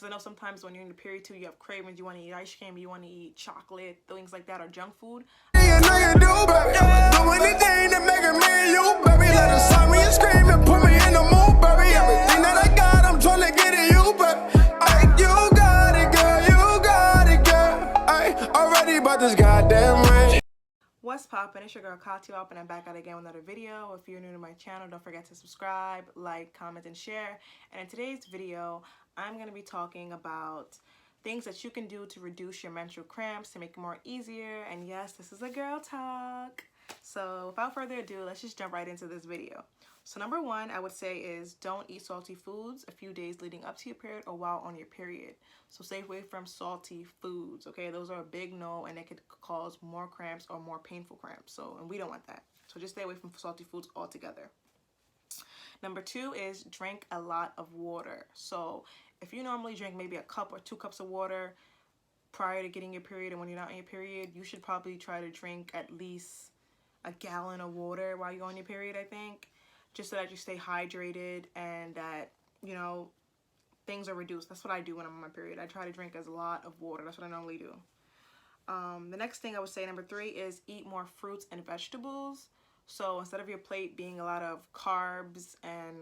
Because I know sometimes when you're in the period too, you have cravings, you want to eat ice cream, you want to eat chocolate, things like that, or junk food. What's poppin'? It's your girl Kati up, and I'm back out again with another video. If you're new to my channel, don't forget to subscribe, like, comment, and share. And in today's video, I'm going to be talking about things that you can do to reduce your menstrual cramps, to make it more easier. And yes, this is a girl talk. So without further ado, let's just jump right into this video. So number one, I would say is don't eat salty foods a few days leading up to your period or while on your period. So stay away from salty foods, okay? Those are a big no, and it could cause more cramps or more painful cramps. So, and we don't want that. So just stay away from salty foods altogether. Number two is drink a lot of water. So if you normally drink maybe a cup or 2 cups of water prior to getting your period, and when you're not in your period, you should probably try to drink at least a gallon of water while you're on your period, I think. Just so that you stay hydrated and that, you know, things are reduced. That's what I do when I'm on my period. I try to drink a lot of water. That's what I normally do. The next thing I would say, number three, is eat more fruits and vegetables. So instead of your plate being a lot of carbs and,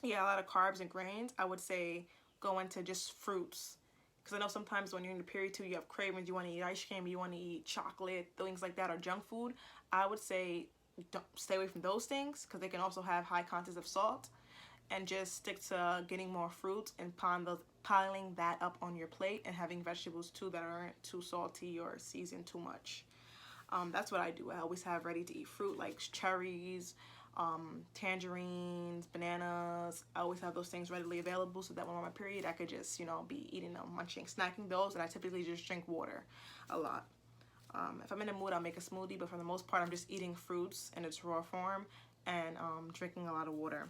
a lot of carbs and grains, I would say go into just fruits. Because I know sometimes when you're in the period too, you have cravings, you want to eat ice cream, you want to eat chocolate, things like that, or junk food. I would say don't stay away from those things because they can also have high contents of salt, and just stick to getting more fruits and piling that up on your plate, and having vegetables too that aren't too salty or seasoned too much. That's what I do. I always have ready to eat fruit like cherries, tangerines, bananas. I always have those things readily available so that when I'm on my period, I could just, you know, be eating them, munching, snacking those, and I typically just drink water a lot. If I'm in the mood, I'll make a smoothie, but for the most part, I'm just eating fruits in its raw form and drinking a lot of water.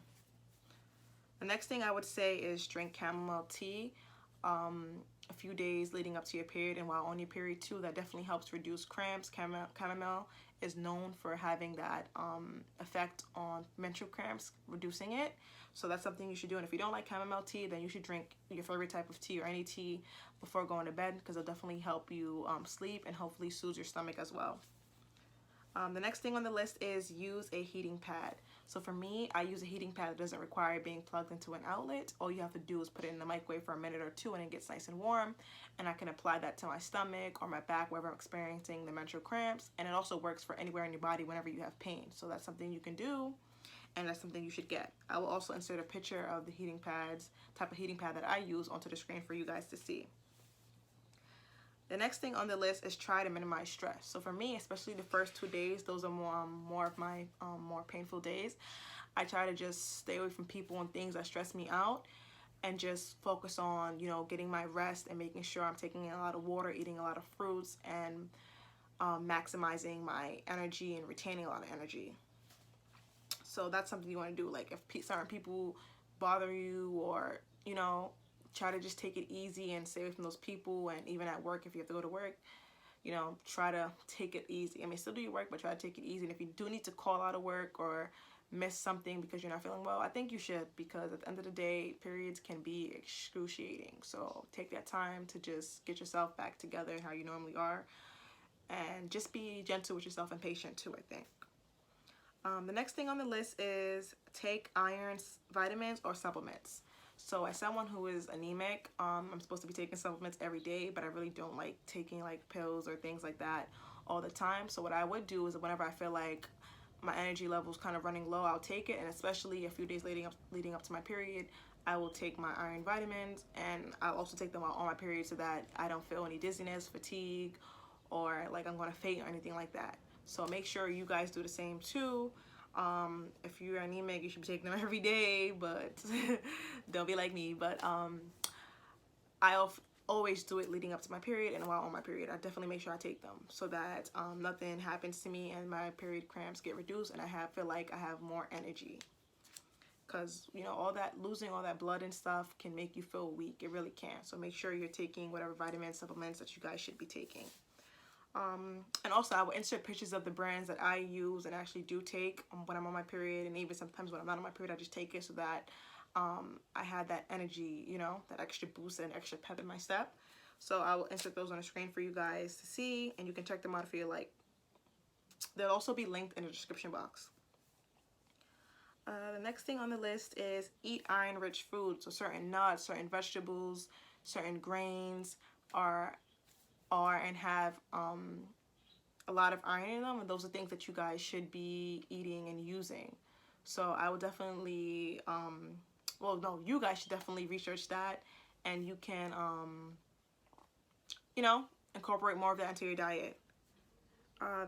The next thing I would say is drink chamomile tea a few days leading up to your period and while on your period too. That definitely helps reduce cramps. Chamomile is known for having that effect on menstrual cramps, reducing it. So that's something you should do. And if you don't like chamomile tea, then you should drink your favorite type of tea or any tea before going to bed, because it'll definitely help you sleep and hopefully soothe your stomach as well. The next thing on the list is use a heating pad. So for me, I use a heating pad that doesn't require being plugged into an outlet. All you have to do is put it in the microwave for a minute or two and it gets nice and warm. And I can apply that to my stomach or my back wherever I'm experiencing the menstrual cramps. And it also works for anywhere in your body whenever you have pain. So that's something you can do, and that's something you should get. I will also insert a picture of the type of heating pad that I use onto the screen for you guys to see. The next thing on the list is try to minimize stress. So for me, especially the first 2 days, those are more of my more painful days. I try to just stay away from people and things that stress me out, and just focus on, you know, getting my rest and making sure I'm taking in a lot of water, eating a lot of fruits, and maximizing my energy and retaining a lot of energy. So that's something you want to do. Like if certain people bother you, or, you know, try to just take it easy and stay away from those people. And even at work, if you have to go to work, you know, try to take it easy. I mean, still do your work, but try to take it easy. And if you do need to call out of work or miss something because you're not feeling well, I think you should, because at the end of the day, periods can be excruciating. So take that time to just get yourself back together how you normally are, and just be gentle with yourself and patient too, I think. The next thing on the list is take iron, vitamins, or supplements. So as someone who is anemic, I'm supposed to be taking supplements every day, but I really don't like taking like pills or things like that all the time. So what I would do is whenever I feel like my energy level is kind of running low, I'll take it. And especially a few days leading up to my period, I will take my iron vitamins, and I'll also take them on my period so that I don't feel any dizziness, fatigue, or like I'm going to faint or anything like that. So make sure you guys do the same too. If you're anemic, you should be taking them every day, but don't be like me. But I'll always do it leading up to my period, and while on my period, I definitely make sure I take them so that nothing happens to me and my period cramps get reduced, and I feel like I have more energy. Because, you know, losing all that blood and stuff can make you feel weak. It really can. So make sure you're taking whatever vitamins, supplements that you guys should be taking. And also I will insert pictures of the brands that I use and actually do take when I'm on my period, and even sometimes when I'm not on my period, I just take it so that I had that energy, you know, that extra boost and extra pep in my step. So I will insert those on the screen for you guys to see, and you can check them out if you like. They'll also be linked in the description box. The next thing on the list is eat iron-rich foods. So certain nuts, certain vegetables, certain grains are and have a lot of iron in them, and those are things that you guys should be eating and using. So I would definitely, well, no, you guys should definitely research that, and you can, you know, incorporate more of that into your diet.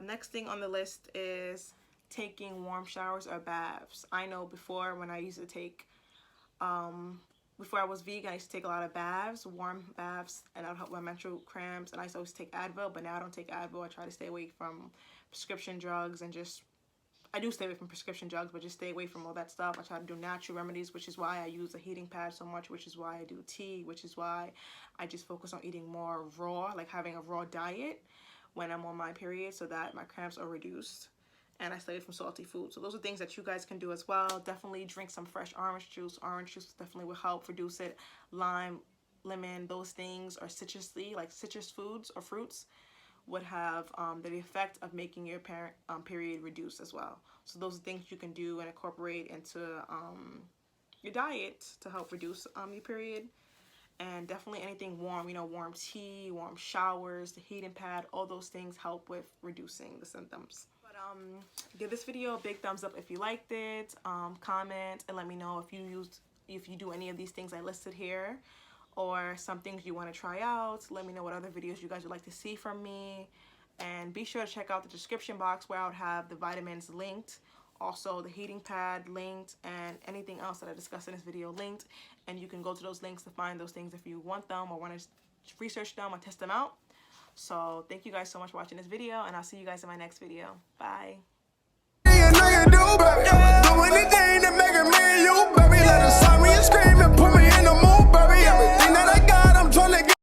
Next thing on the list is taking warm showers or baths. I know before, when I used to take, before I was vegan, I used to take a lot of baths, warm baths, and that would help my menstrual cramps. And I used to always take Advil, but now I don't take Advil. I try to stay away from prescription drugs, and just, I do stay away from prescription drugs, but just stay away from all that stuff. I try to do natural remedies, which is why I use a heating pad so much, which is why I do tea, which is why I just focus on eating more raw, like having a raw diet when I'm on my period, so that my cramps are reduced. And I stay away from salty food. So those are things that you guys can do as well. Definitely drink some fresh orange juice. Orange juice definitely will help reduce it. Lime, lemon, those things are citrusy, like citrus foods or fruits would have the effect of making your period reduce as well. So those are things you can do and incorporate into your diet to help reduce your period. And definitely anything warm, you know, warm tea, warm showers, the heating pad, all those things help with reducing the symptoms. But give this video a big thumbs up if you liked it. Comment and let me know if you do any of these things I listed here, or some things you want to try out. Let me know what other videos you guys would like to see from me. And be sure to check out the description box where I would have the vitamins linked, also the heating pad linked, and anything else that I discussed in this video linked. And you can go to those links to find those things if you want them or want to research them or test them out. So thank you guys so much for watching this video, and I'll see you guys in my next video. Bye.